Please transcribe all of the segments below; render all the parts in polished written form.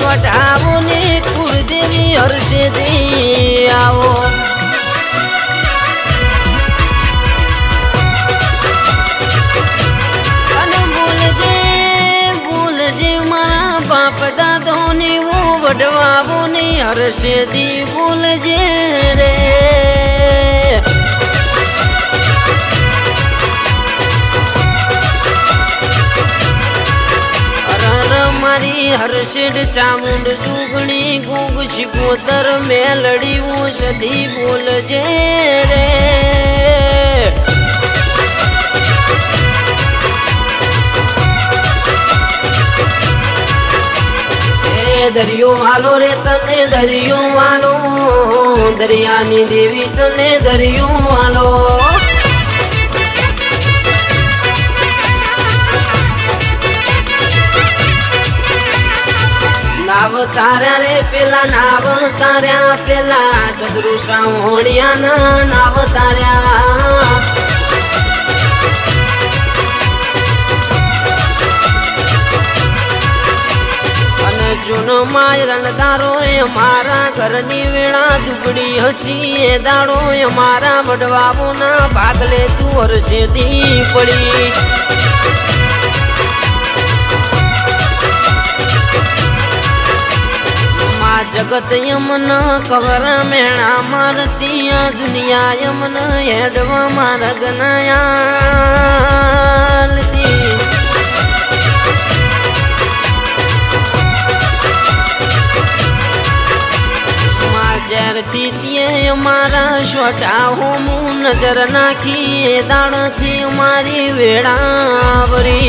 શોઢાવો ને કુળદેવી હર્ષેદી આવો અને બોલજે મારા બાપ દાદો ને વડવાવો ને હર્ષેદી બોલજે રે મારી હર્ષિડ ચામુંડ જુગણી ગુગ શિકોતર મેલડી ઓષધી બોલજે રે દરિયો વાલો રે તને દરિયો વાલો દરિયાની દેવી તને દરિયો વાલો નાવ તાર્યા રે પેલા નાવ તાર્યા પેલા ચંદ્રુ સાવણિયા નાવ તાર્યા અને જૂનો માય રણદારો એ મારા ઘરની વેળા દુબડી હતી એ દાડો એ મારા વડવાઓના ભાગલે તું હર્ષેદી પડી જગત યમન કવર મેણા મારતી દુનિયા યમન હેડવા મારા ગનાયાલતી માજરથી તે મારા શોટા હું નજર નાખી દાણથી મારી વેળાવરી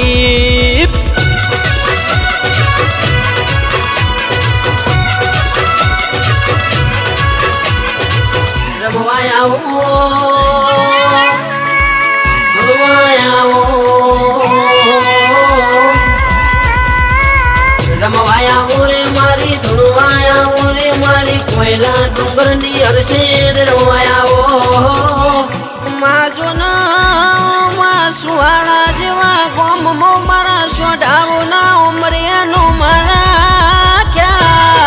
રમવાયા રે મારી ધુણવાયા રે મારી કોયલા ડુંગરની હર્ષેડ રમવાયા માજો ના સુહાળા જેવા ગોમમો મારા શોઢાવો ના ઉમરેનો મારા ક્યાં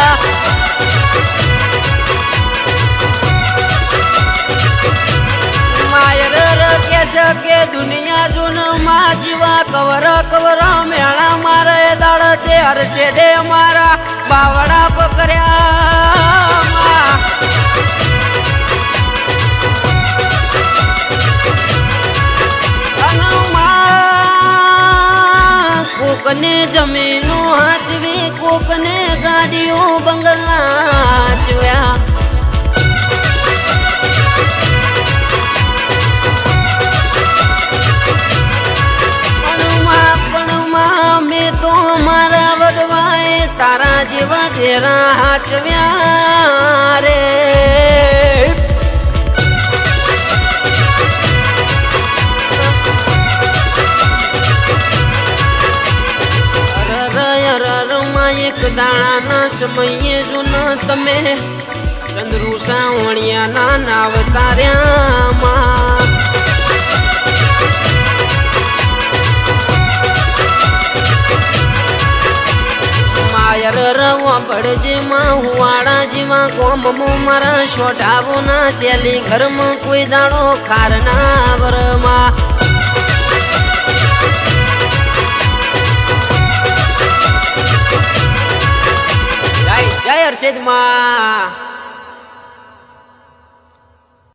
કે દુનિયા જૂન માં જીવા કવર કવર મેળા મારે દાડ તે હર્ષે દે મારા બાવડા પકડ્યા કોકને જમીનો હાચવી કોકને ગાડીઓ બંગલા હાચવ્યા તારા જેવા તેરા હાચવ્યા રે અરરમાં એક દાણાના સમયે જો ન તમે ચંદ્રુ સાવણિયાના નાવ તાર્યામાં રવા પડજે માં હુવાડા જેવા ગોમમો મારા શોઢાવો ના ચેલી ઘરમાં કોઈ દાડો ખારના વરમાં જય હર્ષેદ માં